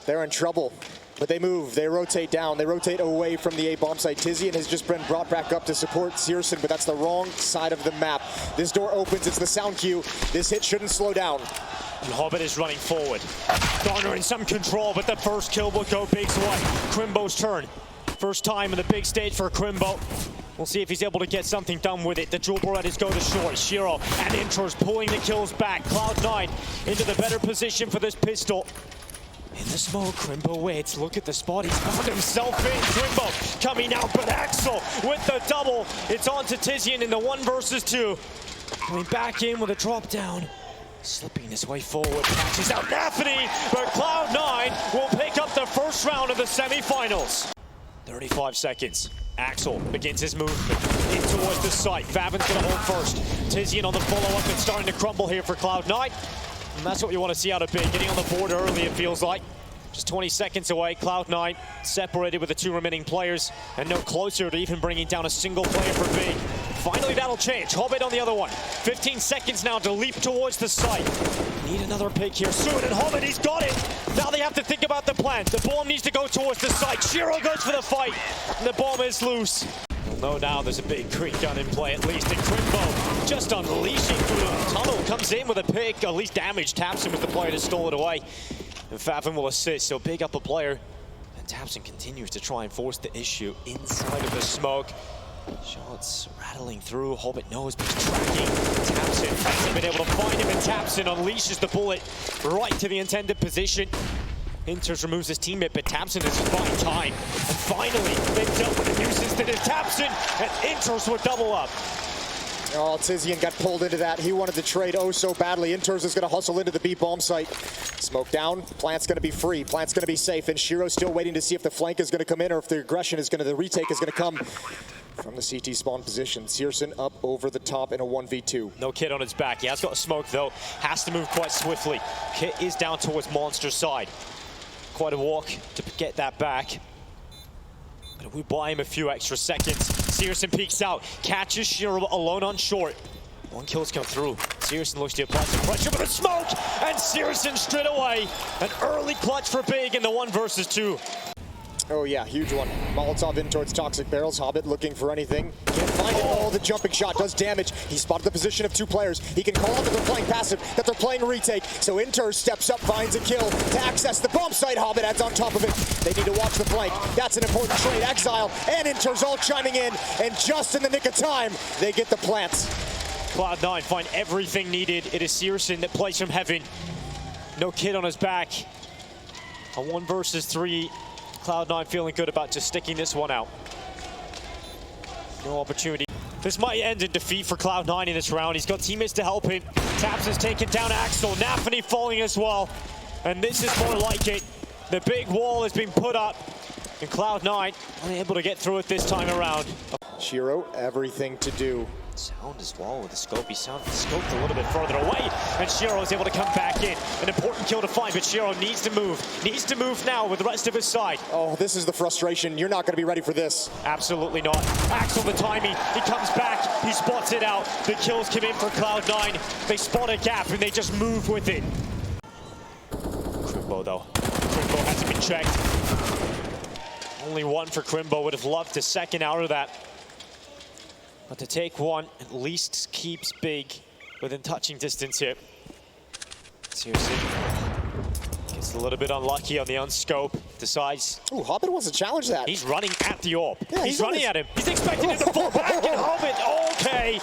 They're in trouble. But they move, they rotate down, they rotate away from the A bomb site. Tizian has just been brought back up to support csgo, but that's the wrong side of the map. This door opens, it's the sound cue. This hit shouldn't slow down. And Hobbit is running forward. Garner in some control, but the first kill will go big to what? Crimbo's turn. First time in the big stage for Crimbo. We'll see if he's able to get something done with it. The dual Berettas go to short. Shiro and Inters pulling the kills back. Cloud9 into the better position for this pistol. In the smoke, Crimbo waits. Look at the spot he's found himself in. Crimbo coming out, but Axel with the double. It's on to Tizian in the 1 versus 2. Coming back in with a drop down. Slipping his way forward. Catches out Navi, but Cloud9 will pick up the first round of the semifinals. 35 seconds. Axel begins his movement in towards the site. Favin's going to hold first. Tizian on the follow-up and starting to crumble here for Cloud9. And that's what you want to see out of Big. Getting on the board early, it feels like. Just 20 seconds away. Cloud9 separated with the 2 remaining players and no closer to even bringing down a single player for Big. Finally, that'll change. Hobbit on the other one. 15 seconds now to leap towards the site. Need another pick here soon, and Hobbit, he's got it. Now they have to think about the plan. The bomb needs to go towards the site. Shiro goes for the fight, and the bomb is loose. No doubt there's a big creek gun in play, at least, and Crimbo just unleashing through the tunnel. Comes in with a pick, at least damage. Tapson was the player that stole it away. And Favin will assist, so big up a player. And Tapson continues to try and force the issue inside of the smoke. Shots rattling through. Hobbit knows, but he's tracking. Tapson hasn't been able to find him, and Tapson unleashes the bullet right to the intended position. Inters removes his teammate, but Tapson is just buying time. And finally, they've dealt with the nuisance that is Tapson, and Inters would double up. Oh, Tizian got pulled into that. He wanted to trade oh so badly. Inters is going to hustle into the B bomb site. Smoke down. Plant's going to be free. Plant's going to be safe. And Shiro's still waiting to see if the flank is going to come in or if the aggression is going to, the retake is going to come from the CT spawn position. csgo up over the top in a 1v2. No Kit on his back. He has got a smoke, though. Has to move quite swiftly. Kit is down towards Monster's side. Quite a walk to get that back. But if we buy him a few extra seconds, csgo peeks out, catches Shiro alone on short. 1 kill's come through. csgo looks to apply some pressure with a smoke, and csgo straight away. An early clutch for Big in the 1 versus 2. Oh yeah, huge one. Molotov in towards Toxic Barrels. Hobbit looking for anything. Can't find it. Oh, the jumping shot does damage. He spotted the position of 2 players. He can call out that they're playing passive, that they're playing retake. So Inter steps up, finds a kill to access the bomb site. Hobbit adds on top of it. They need to watch the flank. That's an important trade. Exile and Inter's all chiming in. And just in the nick of time, they get the plants. Cloud9 find everything needed. It is csgo that plays from heaven. No Kid on his back. A 1 versus 3. Cloud9 feeling good about just sticking this one out. No opportunity. This might end in defeat for Cloud9 in this round. He's got teammates to help him. Taps has taken down Axel. Navi falling as well. And this is more like it. The big wall has been put up. And Cloud9 unable to get through it this time around. Shiro, everything to do. Sound as well with the scope. He scoped a little bit further away, and Shiro is able to come back in. An important kill to find, but Shiro needs to move. Needs to move now with the rest of his side. Oh, this is the frustration. You're not going to be ready for this. Absolutely not. Axel the timing. He comes back. He spots it out. The kills come in for Cloud9. They spot a gap, and they just move with it. Crimbo, though. Crimbo hasn't been checked. Only 1 for Crimbo. Would have loved a second out of that. But to take 1 at least keeps Big within touching distance here. csgo gets a little bit unlucky on the unscope. Decides. Ooh, Hobbit wants to challenge that. He's running at the orb. Yeah, he's running at him. He's expecting him to fall back, and Hobbit, okay.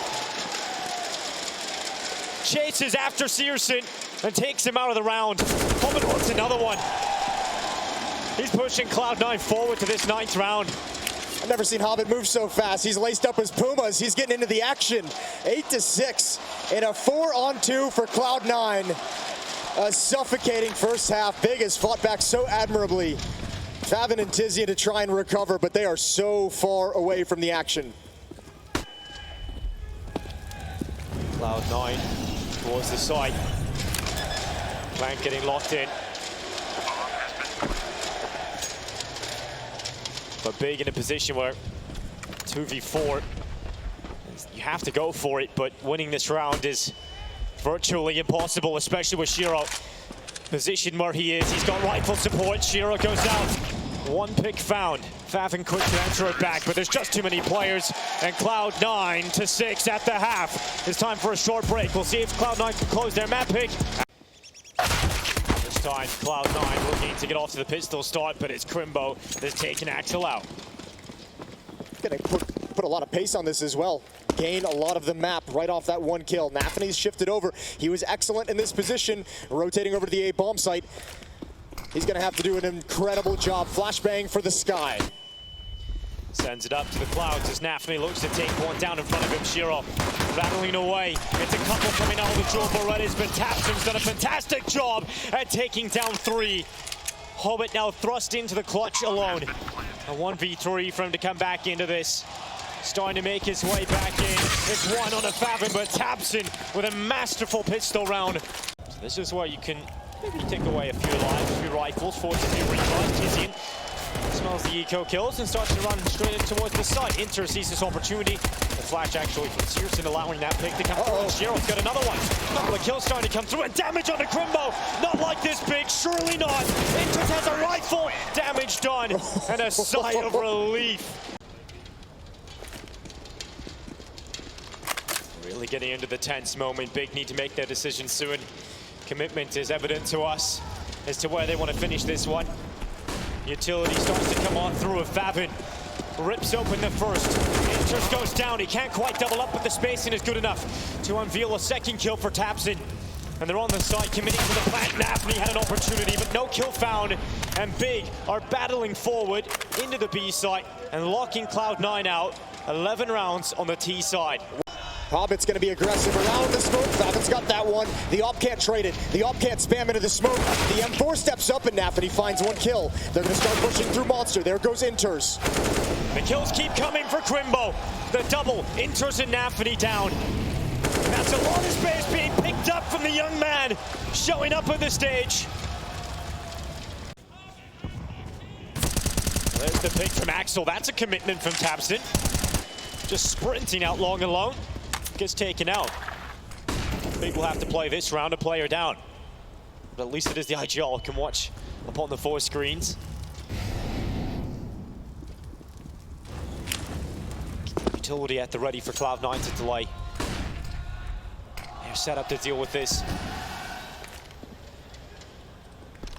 Chases after csgo and takes him out of the round. Hobbit wants another one. He's pushing Cloud9 forward to this 9th round. I've never seen Hobbit move so fast. He's laced up his Pumas. He's getting into the action. 8-6 in a 4-on-2 for Cloud9. A suffocating first half. Big has fought back so admirably. Favin and Tizian to try and recover, but they are so far away from the action. Cloud9 towards the side. Plank getting locked in. But Big in a position where 2v4, you have to go for it, but winning this round is virtually impossible, especially with Shiro Position where he is, he's got rifle support. Shiro goes out. One pick found. Favin quick to enter it back, but there's just too many players. And Cloud9 to 6 at the half. It's time for a short break. We'll see if Cloud9 can close their map pick. This time, Cloud9 looking to get off to the pistol start, but it's Crimbo that's taking Axel out. Gonna put a lot of pace on this as well. Gain a lot of the map right off that one kill. Na'Vi's shifted over. He was excellent in this position, rotating over to the A bomb site. He's gonna have to do an incredible job. Flashbang for the sky. Sends it up to the clouds as Na'Vi looks to take one down in front of him. Shiro battling away. It's a couple coming out of the jumbo Redis, but Tapson's done a fantastic job at taking down 3. Hobbit now thrust into the clutch alone. A 1v3 for him to come back into this. Starting to make his way back in. It's one on a Favin, but Tapson with a masterful pistol round. So this is where you can maybe take away a few lives, a few rifles, force a few recons. Tizian smells the eco kills and starts to run straight in towards the side. Inter sees this opportunity. The flash actually from Searson allowing that pick to come through. And Shiro's got another one. A couple of kills starting to come through, and damage on the Crimbo. Not like this big, surely not. Inter has a rifle. Damage done, and a sigh of relief. Really getting into the tense moment. Big need to make their decision soon. Commitment is evident to us as to where they want to finish this one. Utility starts to come on through. A Favin rips open the first. Inters goes down. He can't quite double up, but the spacing is good enough to unveil a second kill for Tapson. And they're on the side committing to the plant. Na'Vi had an opportunity, but no kill found. And Big are battling forward into the B site and locking Cloud9 out. 11 rounds on the T side. Hobbit's going to be aggressive around the smoke. Favin's got that one. The op can't trade it. The op can't spam into the smoke. The M4 steps up and Na'Vi finds one kill. They're going to start pushing through Monster. There goes Inters. The kills keep coming for Crimbo. The double, Inters and Na'Vi down. And that's a lot of space being picked up from the young man showing up on the stage. There's the pick from Axel. That's a commitment from Tapson. Just sprinting out long alone. Gets taken out. Big will have to play this round, a player down. But at least it is the IGL can watch upon the 4 screens. Utility at the ready for Cloud9 to delay. They're set up to deal with this.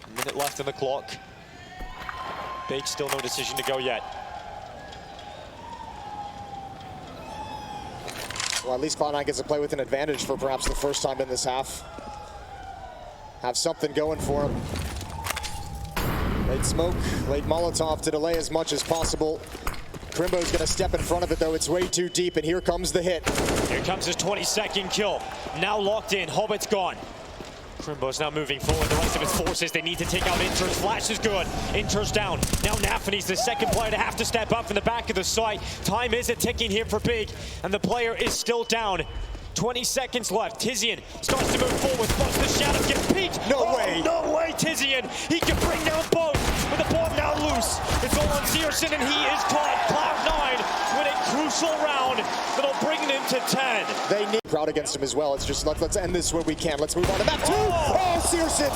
A minute left on the clock. Big still no decision to go yet. Well, at least Cloud9 gets to play with an advantage for perhaps the first time in this half. Have something going for him. Late smoke, late Molotov to delay as much as possible. Crimbo's gonna step in front of it though, it's way too deep, and here comes the hit. Here comes his 22nd kill. Now locked in, Hobbit's gone. Crimbo's now moving forward. The rest of his forces, they need to take out Inters. Flash is good. Inters down. Now Na'Vi's the second player to have to step up from the back of the site. Time is ticking here for Big, and the player is still down. 20 seconds left. Tizian starts to move forward. Spots the shadow, gets peeked. No way. No way, Tizian. He can bring down both, but the bomb now loose. It's all on Searson, and he is caught. Cloud9 with a crucial round that'll bring him to 10. They need crowd against him as well. It's just let's end this where we can. Let's move on to map 2. Oh, Searson.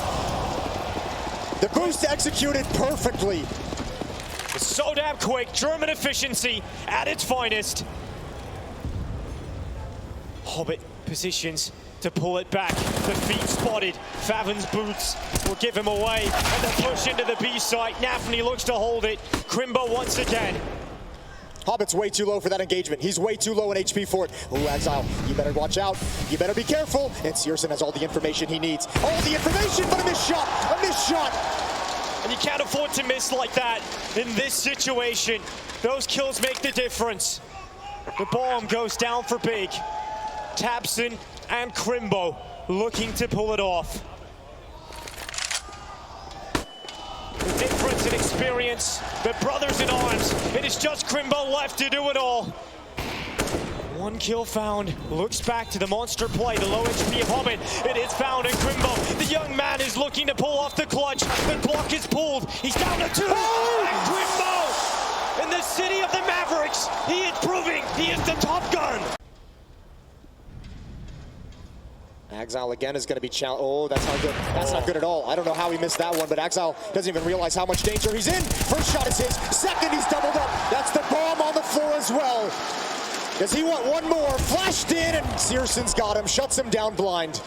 The boost executed perfectly. So damn quick. German efficiency at its finest. Hobbit positions to pull it back. The feet spotted. Favin's boots will give him away. And the push into the B site. Na'Vi looks to hold it. Crimbo once again. Hobbit's way too low for that engagement. He's way too low in HP for it. Ooh, Exile, you better watch out. You better be careful. And Searson has all the information he needs. All the information, but a missed shot. A missed shot. And you can't afford to miss like that in this situation. Those kills make the difference. The bomb goes down for Big. Tapson and Crimbo looking to pull it off. The difference in experience, the brothers in arms. It is just Crimbo left to do it all. One kill found. Looks back to the monster play, the low HP of Hobbit. It is found, and Crimbo, the young man, is looking to pull off the clutch. The block is pulled. He's down to 2. And Crimbo, in the city of the Mavericks, he is proving he is the top gun. Exile again is going to be challenged. Oh, that's not good. That's not good at all. I don't know how he missed that one, but Exile doesn't even realize how much danger he's in. First shot is his. Second, he's doubled up. That's the bomb on the floor as well. Does he want one more? Flashed in, and Searson's got him. Shuts him down blind.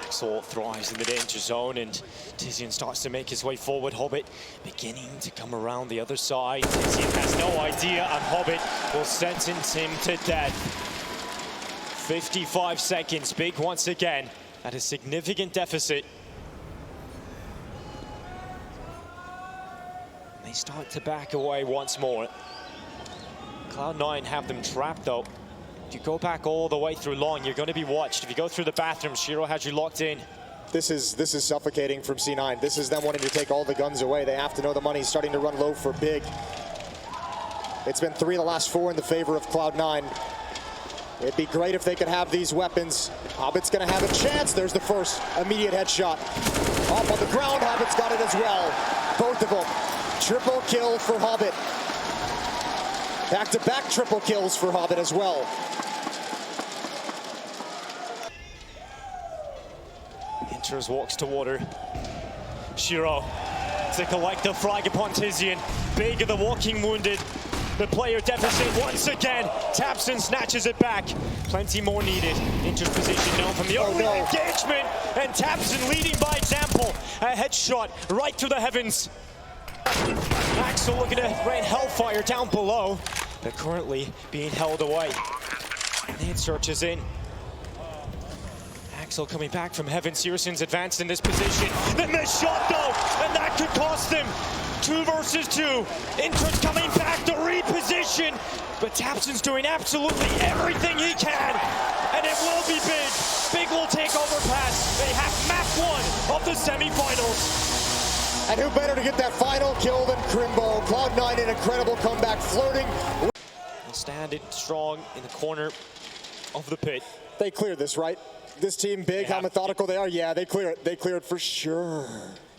Axel thrives in the danger zone, and Tizian starts to make his way forward. Hobbit beginning to come around the other side. Tizian has no idea, and Hobbit will sentence him to death. 55 seconds, Big once again at a significant deficit. And they start to back away once more. Cloud9 have them trapped though. If you go back all the way through long, you're going to be watched. If you go through the bathroom, Shiro has you locked in. This is suffocating from C9. This is them wanting to take all the guns away. They have to know the money's starting to run low for Big. It's been 3 of the last 4 in the favor of Cloud9. It'd be great if they could have these weapons. Hobbit's gonna have a chance. There's the first immediate headshot. Off on the ground, Hobbit's got it as well. Both of them. Triple kill for Hobbit. Back-to-back triple kills for Hobbit as well. Enters, walks to water. Shiro to collect the frag upon Tizian. Big of the walking wounded. The player deficit once again. Tapson snatches it back. Plenty more needed. Enters position known from the early engagement. And Tapson leading by example. A headshot right through the heavens. Axel looking to rain hellfire down below, but currently being held away. Nade searches in. Axel coming back from heaven. Searson's advanced in this position. The missed shot though, and that could cost them. 2 versus 2. Intrus coming back to reposition, but Tapson's doing absolutely everything he can, and it will be Big. Big will take over pass. They have map 1 of the semifinals. And who better to get that final kill than Crimbo? Cloud9, an incredible comeback, flirting. They'll stand it strong in the corner of the pit. They cleared this, right? This team, Big, how methodical they are. Yeah, they clear it. They clear it for sure.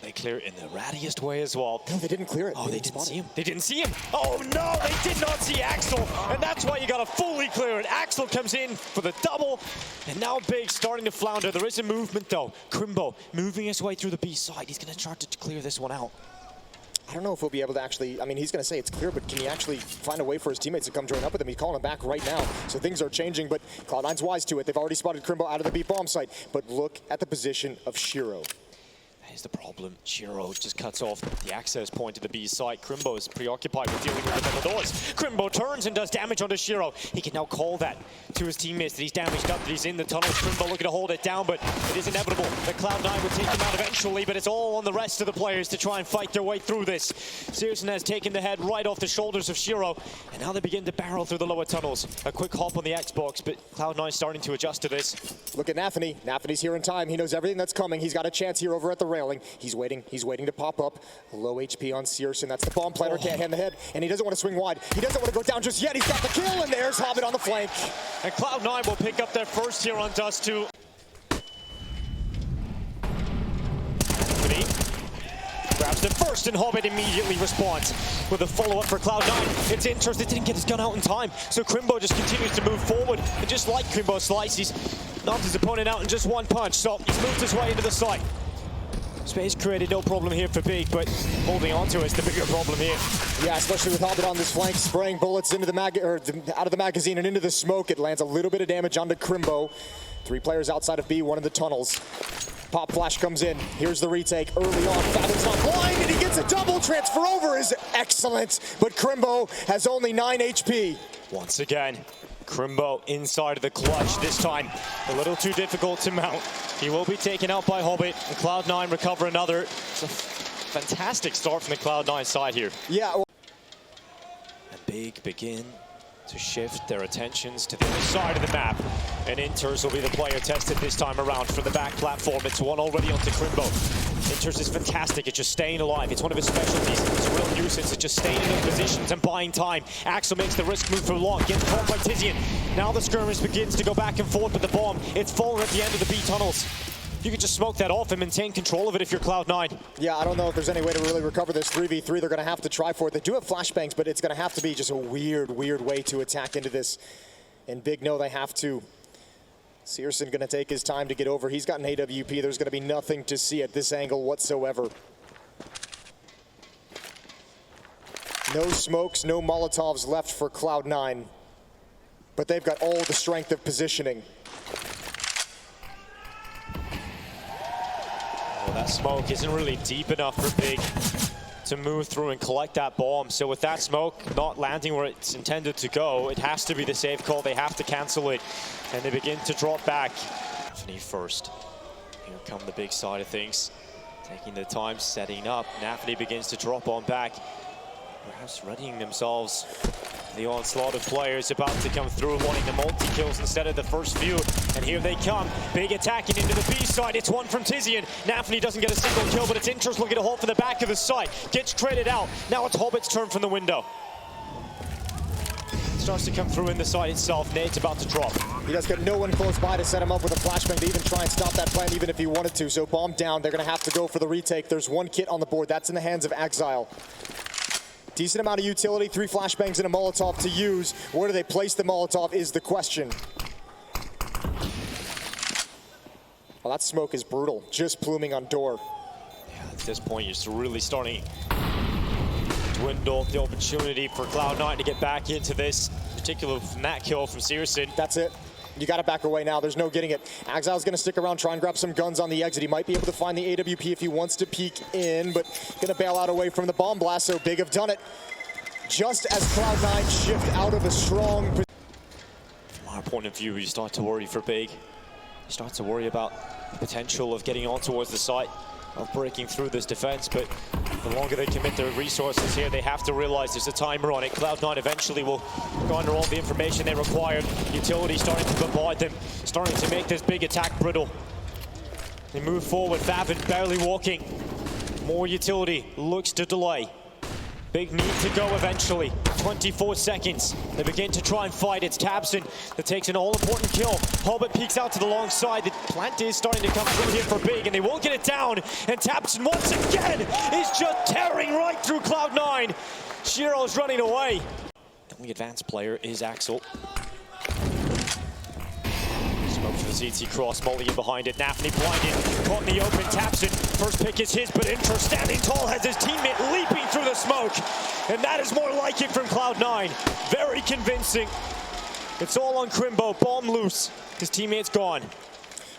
They clear it in the rattiest way as well. No, they didn't clear it. Oh, they didn't see him. They didn't see him. Oh no, they did not see Axel. And that's why you gotta fully clear it. Axel comes in for the double. And now Big starting to flounder. There is a movement though. Crimbo moving his way through the B side. He's gonna try to clear this one out. I don't know if he'll be able to actually, I mean, he's going to say it's clear, but can he actually find a way for his teammates to come join up with him? He's calling him back right now, so things are changing, but Cloud9's wise to it. They've already spotted Crimbo out of the B bomb site, but look at the position of Shiro. That is the problem. Shiro just cuts off the access point to the B site. Crimbo is preoccupied with dealing with the double doors. Crimbo turns and does damage onto Shiro. He can now call that to his teammates that he's damaged up, that he's in the tunnels. Crimbo looking to hold it down, but it is inevitable that Cloud9 would take him out eventually, but it's all on the rest of the players to try and fight their way through this. Searson has taken the head right off the shoulders of Shiro, and now they begin to barrel through the lower tunnels. A quick hop on the Xbox, but Cloud9 starting to adjust to this. Look at Na'Vi. Na'Vi's here in time. He knows everything that's coming. He's got a chance here over at the railing. He's waiting to pop up. Low HP on Searson. That's the bomb planter, can't hand the head, and he doesn't want to swing wide. He doesn't want to go down just yet. He's got the kill, and there's Hobbit on the flank. And Cloud9 will pick up their first here on Dust 2. Grabs the first, and Hobbit immediately responds with a follow-up for Cloud9. It's Intrus that didn't get his gun out in time, so Crimbo just continues to move forward. And just like Crimbo slice, he's knocked his opponent out in just one punch, so he's moved his way into the site. Space created, no problem here for Big, but holding on to it is the bigger problem here. Yeah, especially with Hobbit on this flank, spraying bullets into the out of the magazine and into the smoke. It lands a little bit of damage onto Crimbo. 3 players outside of B, 1 in the tunnels. Pop flash comes in. Here's the retake early on. Fathom's not blind, and he gets a double. Transfer over is excellent, but Crimbo has only 9 HP. Once again, Crimbo inside of the clutch. This time, a little too difficult to mount. He will be taken out by Hobbit, and Cloud9 recover another. It's a fantastic start from the Cloud9 side here. Yeah. And Big begin to shift their attentions to the other side of the map. And Inters will be the player tested this time around from the back platform. It's one already onto Crimbo. Inters is fantastic at just staying alive. It's one of his specialties. It's a real nuisance at just staying in those positions and buying time. Axel makes the risk move for long, gets caught by Tizian. Now the skirmish begins to go back and forth with the bomb. It's fallen at the end of the B tunnels. You can just smoke that off and maintain control of it if you're Cloud9. Yeah, I don't know if there's any way to really recover this 3v3. They're going to have to try for it. They do have flashbangs, but it's going to have to be just a weird way to attack into this. And Big know they have to Searson going to take his time to get over. He's got an AWP. There's going to be nothing to see at this angle whatsoever. No smokes, no Molotovs left for Cloud9. But they've got all the strength of positioning. Well, that smoke isn't really deep enough for Big to move through and collect that bomb. So with that smoke not landing where it's intended to go, it has to be the safe call. They have to cancel it. And they begin to drop back. Na'Vi first. Here come the big side of things. Taking the time, setting up. Na'Vi begins to drop on back. Perhaps readying themselves. The onslaught of players about to come through, wanting the multi-kills instead of the first few. And here they come. Big attacking into the B side. It's one from Tizian. Na'Vi doesn't get a single kill, but it's Inters looking to hold for the back of the site. Gets traded out. Now it's Hobbit's turn from the window. Starts to come through in the side itself. Nade's about to drop. He does get no one close by to set him up with a flashbang to even try and stop that plan, even if he wanted to. So bomb down. They're going to have to go for the retake. There's one kit on the board. That's in the hands of Exile. Decent amount of utility, 3 flashbangs and a Molotov to use. Where do they place the Molotov is the question. Well, that smoke is brutal. Just pluming on door. Yeah, at this point, it's really starting to dwindle the opportunity for Cloud9 to get back into this, particularly from that kill from Searson. That's it. You got to back away now. There's no getting it. Exile's going to stick around, try and grab some guns on the exit. He might be able to find the AWP if he wants to peek in, but going to bail out away from the bomb blast, so Big have done it. Just as Cloud9 shift out of a strong position. From our point of view, you start to worry for Big. You start to worry about the potential of getting on towards the site, of breaking through this defense, but the longer they commit their resources here, they have to realize there's a timer on it. Cloud9 eventually will garner all the information they required. Utility starting to bombard them, starting to make this big attack brittle. They move forward, Favin barely walking. More utility, looks to delay. Big need to go eventually. 24 seconds. They begin to try and fight. It's Tabson that takes an all-important kill. Hobbit peeks out to the long side. The plant is starting to come through here for Big, and they won't get it down. And Tabson once again is just tearing right through Cloud9. Shiro's running away. The only advanced player is Axel. Smoke for the CT cross, Molly in behind it. Na'Vi blinded, caught in the open. Tabson, first pick is his, but Inter standing tall has his teammate leaping through the smoke. And that is more like it from Cloud9. Very convincing. It's all on Crimbo, bomb loose. His teammate's gone.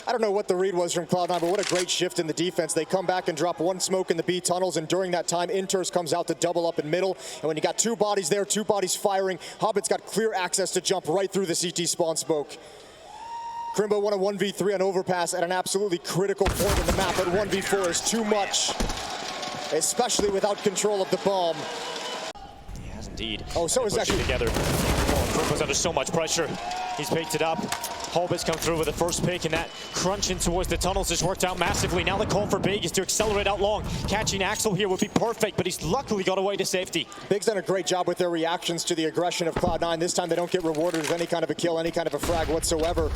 I don't know what the read was from Cloud9, but what a great shift in the defense. They come back and drop one smoke in the B tunnels, and during that time, Inters comes out to double up in middle. And when you got 2 bodies there, 2 bodies firing, Hobbit's got clear access to jump right through the CT spawn smoke. Crimbo won a 1v3 on overpass at an absolutely critical point in the map, but 1v4 is too much, especially without control of the bomb. He has indeed. Oh, so is actually together. Oh, Crimbo's under so much pressure. He's picked it up. Hobbit's come through with the first pick, and that crunching towards the tunnels has worked out massively. Now the call for Big is to accelerate out long. Catching Axel here would be perfect, but he's luckily got away to safety. Big's done a great job with their reactions to the aggression of Cloud9. This time they don't get rewarded with any kind of a kill, any kind of a frag whatsoever.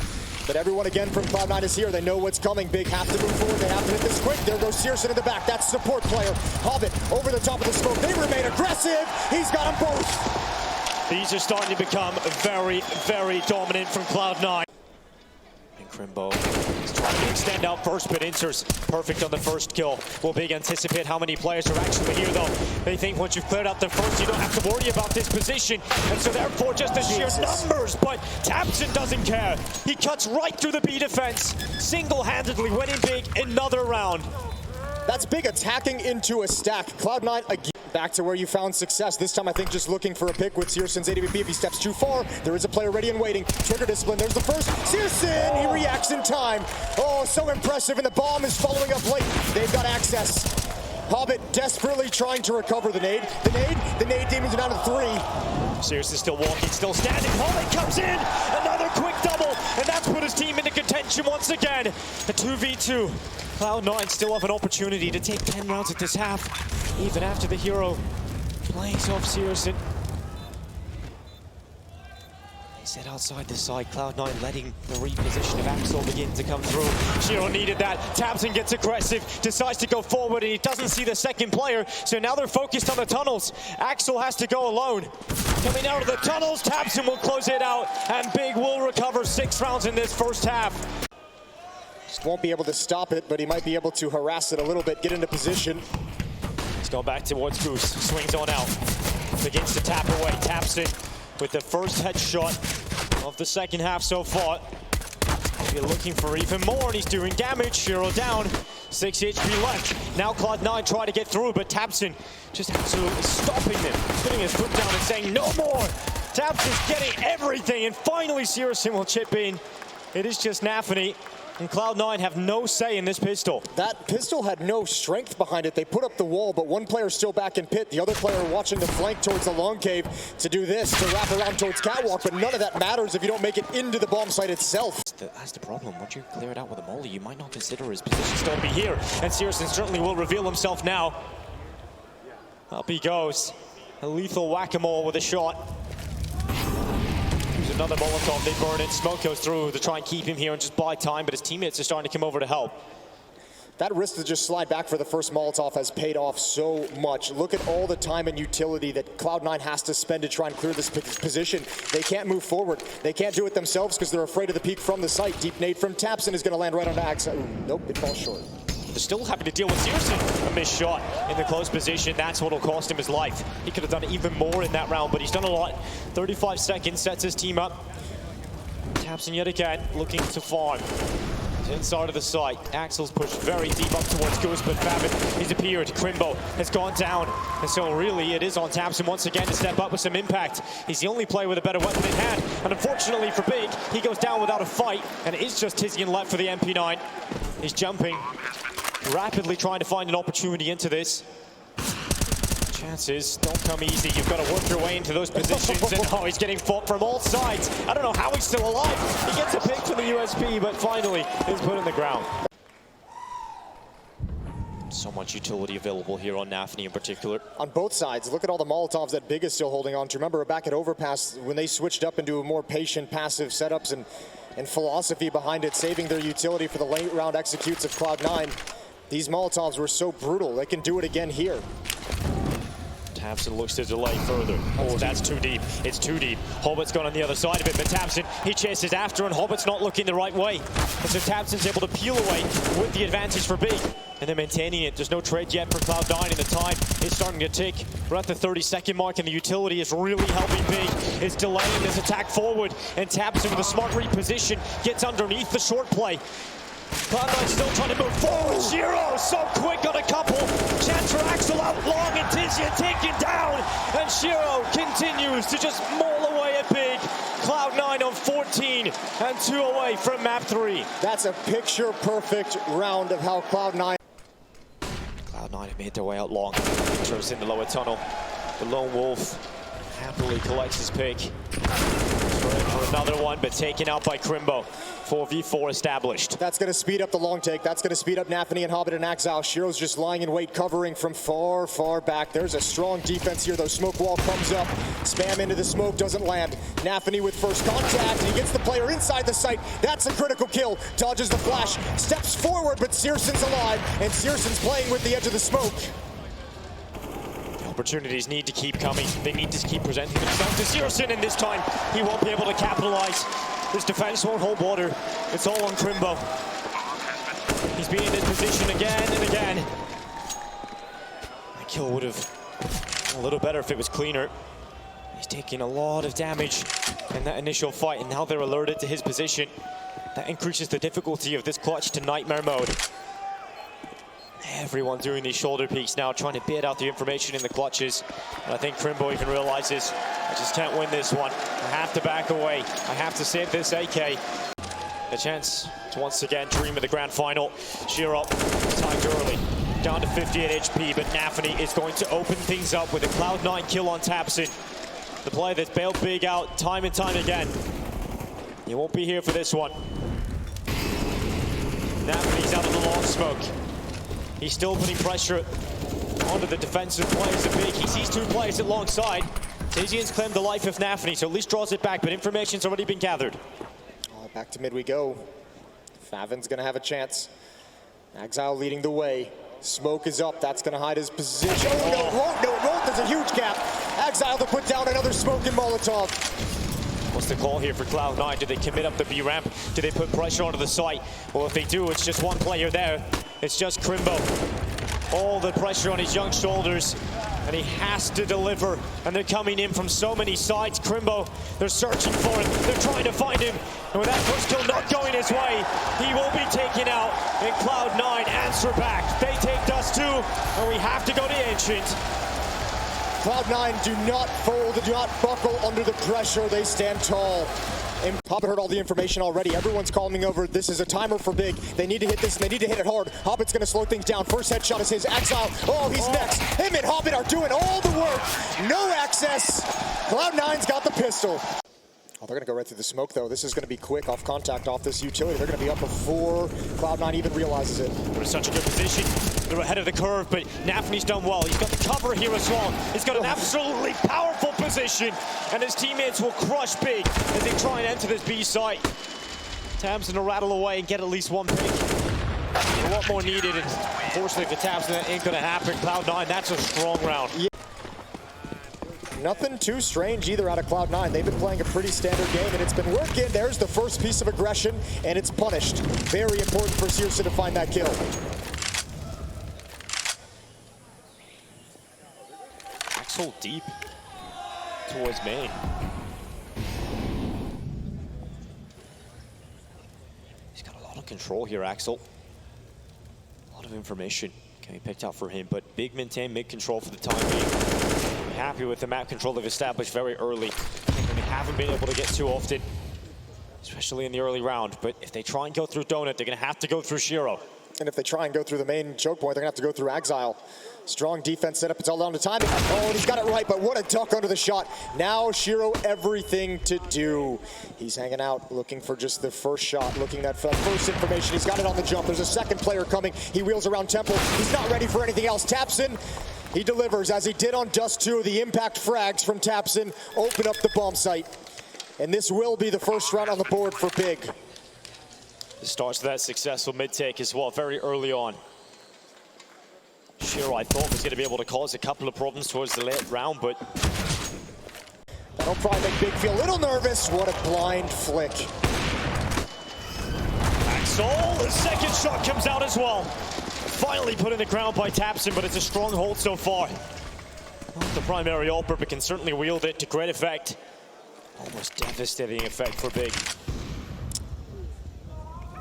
But everyone again from Cloud9 is here. They know what's coming. Big have to move forward. They have to hit this quick. There goes Searson in the back. That's support player. Hobbit over the top of the smoke. They remain aggressive. He's got them both. These are starting to become very, very dominant from Cloud9. Crimbo is trying to extend out first, but Inters perfect on the first kill. Will Big anticipate how many players are actually here, though? They think once you've cleared out the first, you don't have to worry about this position. And so therefore, just the sheer numbers. But Tabson doesn't care. He cuts right through the B defense, single-handedly winning Big another round. That's Big attacking into a stack. Cloud9 again. Back to where you found success. This time, I think, just looking for a pick with Searson's AWP. If he steps too far, there is a player ready and waiting. Trigger discipline. There's the first. Searson! He reacts in time. Oh, so impressive. And the bomb is following up late. They've got access. Hobbit desperately trying to recover the nade. The nade demons are down to 3. Searson still walking, still standing. Hobbit comes in. Another quick double. And that's put his team into contention once again. A 2v2. Cloud9 still have an opportunity to take 10 rounds at this half, even after the hero plays off Searson. Set outside the side, Cloud9 letting the reposition of Axel begin to come through. Shiro needed that. tabseN gets aggressive, decides to go forward, and he doesn't see the second player. So now they're focused on the tunnels. Axel has to go alone. Coming out of the tunnels, tabseN will close it out, and Big will recover 6 rounds in this first half. Just won't be able to stop it, but he might be able to harass it a little bit, get into position. He's going back towards Goose, swings on out, begins to tap away. tabseN with the first headshot of the second half so far. You're looking for even more, and he's doing damage. Shiro down, 6 HP left. Now Cloud9 try to get through, but tabseN just absolutely stopping them, putting his foot down and saying no more. tabseN's getting everything, and finally csgo will chip in. It is just Na'Vi, and Cloud9 have no say in this pistol. That pistol had no strength behind it. They put up the wall, but one player's still back in pit. The other player watching the flank towards the long cave to do this, to wrap around towards catwalk, but none of that matters if you don't make it into the bomb site itself. That's the problem. Once you clear it out with a molly, you might not consider his position still to be here. And csgo certainly will reveal himself now. Up he goes. A lethal whack-a-mole with a shot. Another Molotov, they burn it. Smoke goes through to try and keep him here and just buy time, but his teammates are starting to come over to help. That risk to just slide back for the first Molotov has paid off so much. Look at all the time and utility that Cloud9 has to spend to try and clear this position. They can't move forward. They can't do it themselves because they're afraid of the peek from the site. Deep nade from tabseN is going to land right onto Axel. Nope, it falls short. They're still having to deal with csgo. A missed shot in the close position. That's what will cost him his life. He could have done even more in that round, but he's done a lot. 35 seconds, sets his team up. tabseN yet again, looking to farm. He's inside of the site. Axel's pushed very deep up towards Goose, but faveit, he's appeared. Crimbo has gone down. And so really, it is on tabseN once again to step up with some impact. He's the only player with a better weapon in hand. And unfortunately for Big, he goes down without a fight. And it is just Tizian left for the MP9. He's jumping, rapidly trying to find an opportunity into this. Chances don't come easy. You've got to work your way into those positions. And oh, he's getting fought from all sides. I don't know how he's still alive. He gets a pick from the USP, but finally he's put in the ground. So much utility available here on Na'Vi in particular. On both sides, look at all the Molotovs that Big is still holding on to. Remember back at Overpass when they switched up into a more patient, passive setups and philosophy behind it, saving their utility for the late round executes of Cloud9. These Molotovs were so brutal. They can do it again here. tabseN looks to delay further. Oh, that's too deep. It's too deep. Hobbit's gone on the other side of it, but tabseN, he chases after, and Hobbit's not looking the right way. And so tabseN's able to peel away with the advantage for Big. And they're maintaining it. There's no trade yet for Cloud9, and the time is starting to tick. We're at the 30-second mark, and the utility is really helping Big. It's delaying this attack forward, and tabseN with a smart reposition gets underneath the short play. Cloud9 still trying to move forward. Shiro so quick on a couple. Chance for Axel out long, and Tizian taken down. And Shiro continues to just maul away at Big. Cloud9 on 14 and 2 away from map 3. That's a picture-perfect round of how Cloud9 have made their way out long. Enters in the lower tunnel. The Lone Wolf happily collects his pick. For another one, but taken out by Crimbo. 4v4 established. That's going to speed up the long take. That's going to speed up Na'Vi and Hobbit and Axel. Shiro's just lying in wait, covering from far, far back. There's a strong defense here, though. Smoke wall comes up. Spam into the smoke, doesn't land. Na'Vi with first contact. He gets the player inside the site. That's a critical kill. Dodges the flash. Steps forward, but csgo's alive. And csgo's playing with the edge of the smoke. Opportunities need to keep coming. They need to keep presenting themselves to csgo, and this time he won't be able to capitalize. His defense won't hold water. It's all on Crimbo. He's been in this position again and again. That kill would have been a little better if it was cleaner. He's taking a lot of damage in that initial fight, and now they're alerted to his position. That increases the difficulty of this clutch to nightmare mode. Everyone doing these shoulder peeks now, trying to bid out the information in the clutches. And I think Crimbo even realizes, I just can't win this one. I have to back away. I have to save this AK. A chance to once again dream of the grand final. Shiro timed early, down to 58 HP, but Na'Vi is going to open things up with a Cloud9 kill on tabseN. The player that's bailed Big out time and time again. He won't be here for this one. Na'Vi's out of the long smoke. He's still putting pressure onto the defensive players of Big. He sees two players alongside. Tizian's claimed the life of Na'Vi, so at least draws it back, but information's already been gathered. Back to mid we go. Favin's gonna have a chance. Exile leading the way. Smoke is up, that's gonna hide his position. Oh, no, it won't, no, it won't, there's a huge gap. Exile to put down another smoke and Molotov. What's the call here for Cloud9? Do they commit up the B ramp? Do they put pressure onto the site? Well, if they do, it's just one player there. It's just Crimbo. All the pressure on his young shoulders, and he has to deliver. And they're coming in from so many sides. Crimbo, they're searching for him. They're trying to find him. And with that first kill not going his way, he will be taken out. And Cloud9 answer back. They take Dust 2, and we have to go to Ancient. Cloud9 do not fold, do not buckle under the pressure. They stand tall. And Hobbit heard all the information already. Everyone's calling over. This is a timer for Big. They need to hit this, and they need to hit it hard. Hobbit's gonna slow things down. First headshot is his. Exile. Oh, he's next. Him and Hobbit are doing all the work. No access. Cloud9's got the pistol. Oh, they're gonna go right through the smoke, though. This is gonna be quick off contact off this utility. They're gonna be up before Cloud9 even realizes it. They're in such a good position. They're ahead of the curve, but Na'Vi's done well. He's got the cover here as well. He's got an absolutely powerful position, and his teammates will crush Big as they try and enter this B site. Tamsin will rattle away and get at least one pick. A lot more needed, and unfortunately for Tamsin, that ain't gonna happen. Cloud9, that's a strong round. Yeah. Nothing too strange either out of Cloud9. They've been playing a pretty standard game, and it's been working. There's the first piece of aggression, and it's punished. Very important for csgo to find that kill. Axel deep towards main. He's got a lot of control here, Axel. A lot of information can be picked out for him, but Big maintain mid-control for the time being. Happy with the map control they've established very early. They haven't been able to get too often, especially in the early round. But if they try and go through Donut, they're going to have to go through Shiro. And if they try and go through the main choke point, they're going to have to go through Exile. Strong defense setup. It's all down to timing. Oh, and he's got it right, but what a duck under the shot. Now Shiro everything to do. He's hanging out, looking for just the first shot, looking at first information. He's got it on the jump. There's a second player coming. He wheels around Temple. He's not ready for anything else. Tapsin, he delivers as he did on Dust 2. The impact frags from Tapsin open up the bomb site. And this will be the first round on the board for Big. It starts that successful mid-take as well, very early on. Shiro, I thought, was going to be able to cause a couple of problems towards the late round, but... That'll probably make Big feel a little nervous. What a blind flick. Axel, the second shot comes out as well. Finally put in the ground by Tapsin, but it's a strong hold so far. Not the primary AWP, but can certainly wield it to great effect. Almost devastating effect for Big.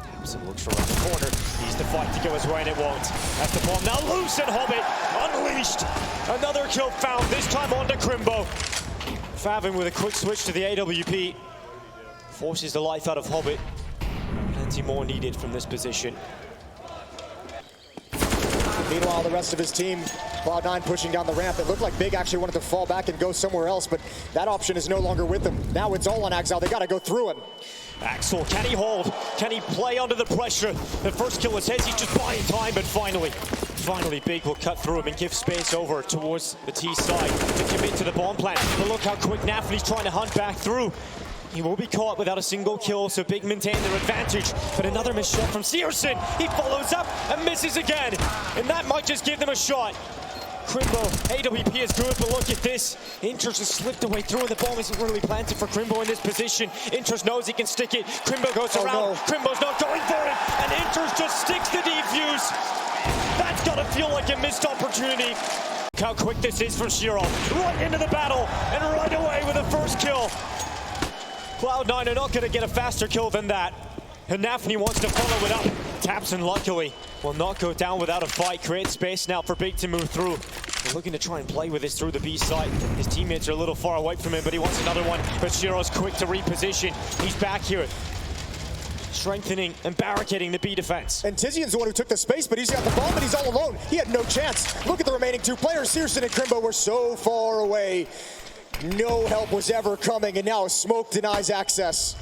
Tapsin looks around the corner. He's the fight to go his way, and it won't. That's the bomb now loose, and Hobbit unleashed. Another kill found, this time onto Crimbo. Favin with a quick switch to the AWP. Forces the life out of Hobbit. Plenty more needed from this position. Meanwhile, the rest of his team, Cloud9 pushing down the ramp. It looked like Big actually wanted to fall back and go somewhere else, but that option is no longer with them. Now it's all on Exile. They got to go through him. Axel, can he hold? Can he play under the pressure? The first kill is his. He's just buying time, but finally Big will cut through him and give space over towards the T side to commit to the bomb plant. But look how quick Na'Vi's trying to hunt back through. He will be caught without a single kill, so Big maintain their advantage. But another missed shot from Searson. He follows up and misses again. And that might just give them a shot. Crimbo, AWP is good, but look at this. Interest has slipped away through, and the bomb isn't really planted for Crimbo in this position. Interest knows he can stick it. Crimbo goes around. No. Crimbo's not going for it, and Interest just sticks the defuse. That's gotta feel like a missed opportunity. Look how quick this is for Shiro. Right into the battle, and right away with the first kill. Cloud9 are not gonna get a faster kill than that. And Na'Vi wants to follow it up. Tapsin, luckily, will not go down without a fight. Create space now for Big to move through. They're looking to try and play with this through the B side. His teammates are a little far away from him, but he wants another one. But Shiro's quick to reposition. He's back here, strengthening and barricading the B defense. And Tizian's the one who took the space, but he's got the bomb and he's all alone. He had no chance. Look at the remaining two players. Searson and Crimbo were so far away. No help was ever coming, and now smoke denies access.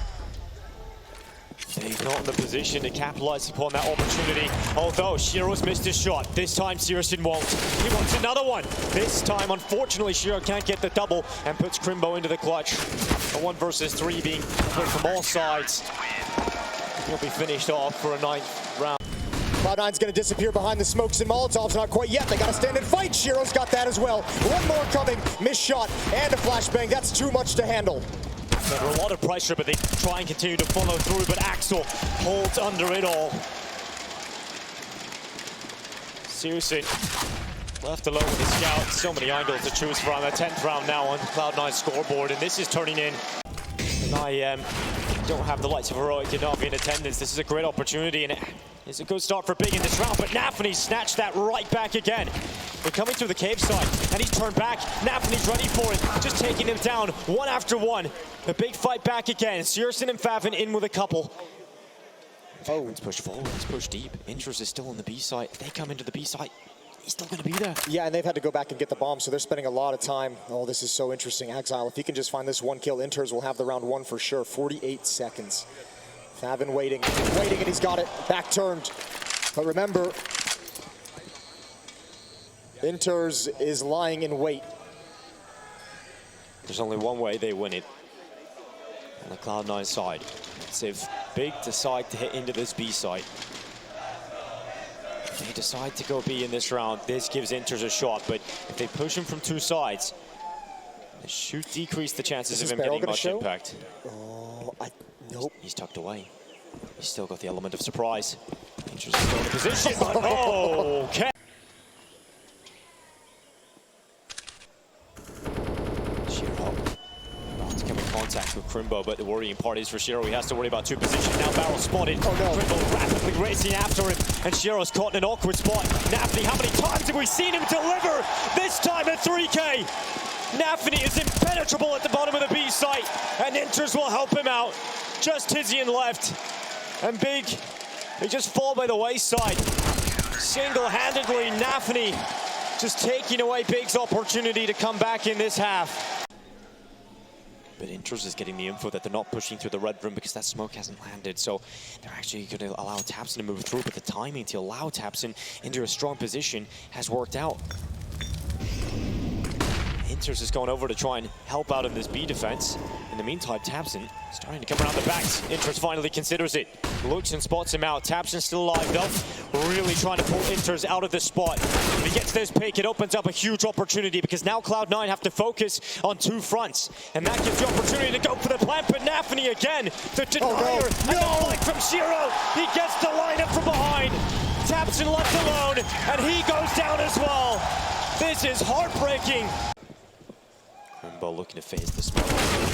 He's not in the position to capitalize upon that opportunity. Although Shiro's missed his shot. This time Searson won't. He wants another one. This time, unfortunately, Shiro can't get the double and puts Crimbo into the clutch. A 1 versus 3 being played from all sides. He'll be finished off for a 9th round. Cloud9's going to disappear behind the smokes and Molotovs. Not quite yet. They got to stand and fight. Shiro's got that as well. One more coming. Missed shot and a flashbang. That's too much to handle. Under a lot of pressure, but they try and continue to follow through, but Axel holds under it all. Searson left alone with the scout. So many angles to choose from. A 10th round now on Cloud9's scoreboard, and this is turning in. And IEM don't have the likes of Heroic and Navi in attendance. This is a great opportunity, and it's a good start for Big in this round, but Na'Vi snatched that right back again. They're coming through the cave side, and he's turned back. Na'Vi's ready for it, just taking him down one after one. The big fight back again. Searson and Favin in with a couple. Oh, it's pushed forward, it's pushed deep. Interest is still on the B side. If they come into the B side, he's still going to be there. Yeah, and they've had to go back and get the bomb, so they're spending a lot of time. Oh, this is so interesting. Exile, if he can just find this one kill, Inters will have the round 1 for sure. 48 seconds. Favin waiting, and he's got it. Back turned. But remember, Inters is lying in wait. There's only one way they win it on the Cloud9 side. It's if Big decide to hit into this B side. If they decide to go B in this round, this gives Inters a shot. But if they push him from 2 sides, it should decrease the chances of him getting much impact. Oh, nope. He's tucked away. He's still got the element of surprise. Inters is still in position, but okay. Contact with Crimbo, but the worrying part is for Shiro, he has to worry about 2 positions. Now barrel spotted. Oh no. Crimbo rapidly racing after him, and Shiro's caught in an awkward spot. Na'Vi, how many times have we seen him deliver? This time at 3K. Na'Vi is impenetrable at the bottom of the B site, and Inters will help him out. Just Tizian left, and Big, they just fall by the wayside. Single-handedly, Na'Vi just taking away Big's opportunity to come back in this half. But Inters is getting the info that they're not pushing through the red room because that smoke hasn't landed. So they're actually going to allow tabseN to move through, but the timing to allow tabseN into a strong position has worked out. Inters is going over to try and help out in this B defense. In the meantime, tabseN starting to come around the backs. Inters finally considers it. Looks and spots him out. tabseN still alive though. Really trying to pull Inters out of the spot. If he gets this pick, it opens up a huge opportunity because now Cloud9 have to focus on 2 fronts. And that gives the opportunity to go for the plant, but Na'Vi again, the denier, and the flick from Shiro. He gets the lineup from behind. tabseN left alone, and he goes down as well. This is heartbreaking. Crimbo looking to phase the smoke.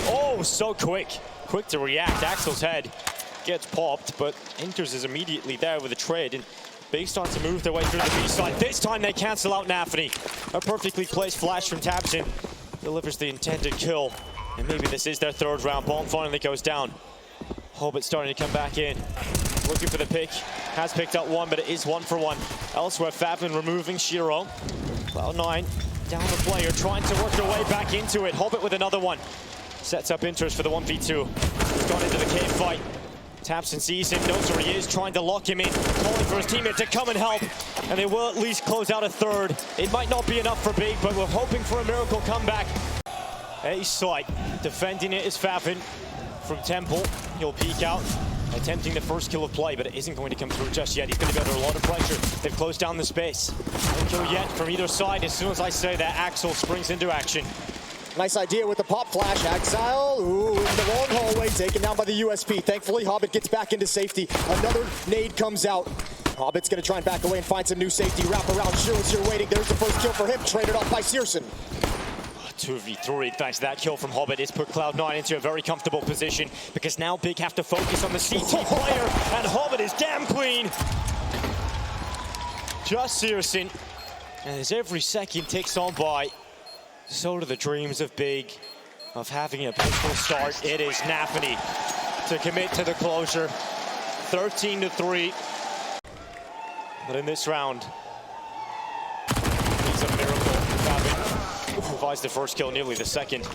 Oh, so quick. Quick to react. Axel's head gets popped, but Inters is immediately there with a trade, and Big starts to move their way through the B side. This time they cancel out Na'Vi. A perfectly placed flash from tabseN delivers the intended kill, and maybe this is their 3rd round. Bomb finally goes down. Hobbit starting to come back in, looking for the pick. Has picked up 1, but it is 1 for 1. Elsewhere, Favin removing Shiro. Cloud9 down the player, trying to work their way back into it. Hobbit with another one. Sets up Inters for the 1v2. He's gone into the cave fight. tabseN sees him, knows where he is, trying to lock him in, calling for his teammate to come and help. And they will at least close out a 3rd. It might not be enough for Big, but we're hoping for a miracle comeback. A site, defending it is Favin from Temple. He'll peek out, attempting the first kill of play, but it isn't going to come through just yet. He's going to be under a lot of pressure. They've closed down the space. No kill yet from either side. As soon as I say that, Axel springs into action. Nice idea with the pop flash. Exile, ooh, in the long hallway, taken down by the USP. Thankfully, Hobbit gets back into safety. Another nade comes out. Hobbit's gonna try and back away and find some new safety. Wrap around, Shiro's here waiting. There's the first kill for him, traded off by Searson. 2v3, thanks to that kill from Hobbit. It's put Cloud9 into a very comfortable position because now Big have to focus on the CT player, and Hobbit is damn clean. Just Searson, and as every second ticks on by, so do the dreams of Big of having a peaceful start. It is Na'Vi to commit to the closure. 13-3. But in this round, it's a miracle. Na'Vi provides the first kill, nearly the second.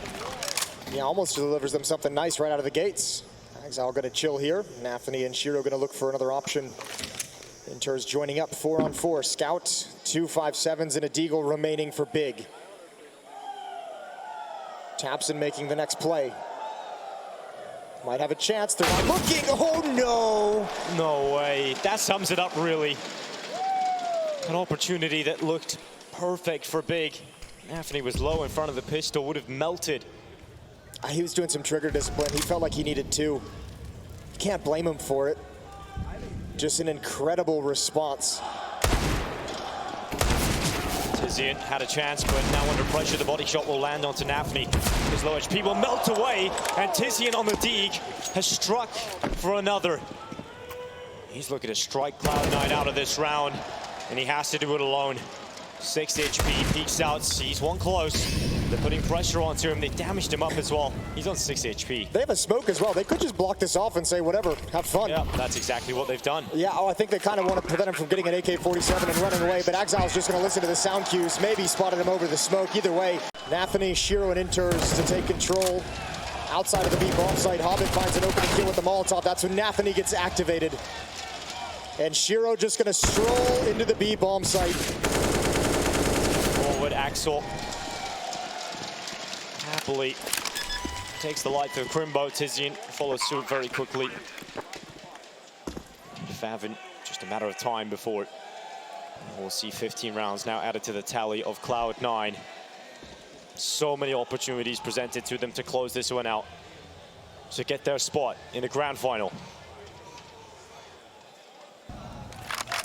Yeah, almost delivers them something nice right out of the gates. Exile gonna chill here. Na'Vi and Shiro gonna look for another option. Inter's joining up 4-on-4. Scout, 2 5-7s and a deagle remaining for big. Tapson making the next play. Might have a chance. They're not looking. Oh no! No way. That sums it up really. An opportunity that looked perfect for big. Na'Vi was low in front of the pistol, would have melted. He was doing some trigger discipline. He felt like he needed to. Can't blame him for it. Just an incredible response. Tizian had a chance, but now under pressure, the body shot will land onto Na'Vi. His low HP will melt away, and Tizian on the dig has struck for another. He's looking to strike Cloud9 out of this round, and he has to do it alone. 6 HP, peeks out, sees one close. They're putting pressure onto him. They damaged him up as well. He's on 6 HP. They have a smoke as well. They could just block this off and say, whatever, have fun. Yeah, that's exactly what they've done. Yeah, I think they kind of want to prevent him from getting an AK-47 and running away, but Exile's just going to listen to the sound cues. Maybe spotted him over the smoke. Either way, Na'Vi, Shiro, and Inters to take control. Outside of the B bomb site, Hobbit finds an opening kill with the Molotov. That's when Na'Vi gets activated. And Shiro just going to stroll into the B bomb site. Forward, Axel happily takes the light to Crimbo. Tizian follows suit very quickly. Favin, just a matter of time before we'll see 15 rounds now added to the tally of Cloud9. So many opportunities presented to them to close this one out, to get their spot in the grand final.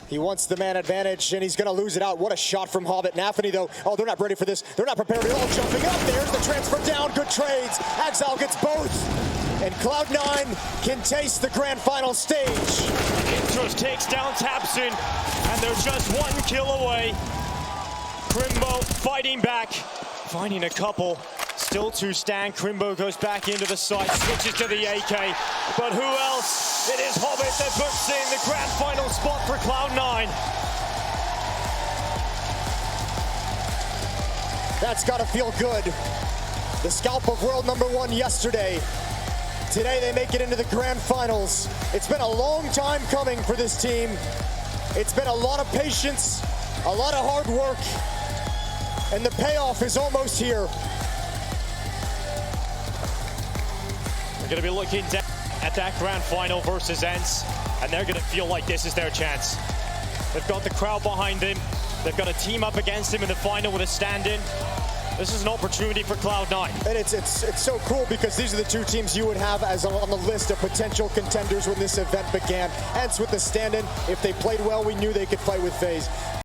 He wants the man advantage, and he's going to lose it out. What a shot from Hobbit. Na'Vi, though, oh, they're not ready for this. They're not prepared at all. Jumping up, there's the transfer down. Good trades. Exile gets both, and Cloud9 can taste the grand final stage. Intros takes down Tapson, and they're just one kill away. Crimbo fighting back, finding a couple. Still to stand. Crimbo goes back into the site, switches to the AK. But who else? It is Hobbit that puts in the grand final spot for Cloud9. That's got to feel good. The scalp of world #1 yesterday. Today they make it into the grand finals. It's been a long time coming for this team. It's been a lot of patience, a lot of hard work, and the payoff is almost here. They're going to be looking at that grand final versus ENCE, and they're going to feel like this is their chance. They've got the crowd behind them. They've got a team up against them in the final with a stand-in. This is an opportunity for Cloud9. And it's so cool because these are the two teams you would have as on the list of potential contenders when this event began. ENCE with the stand-in. If they played well, we knew they could fight with FaZe.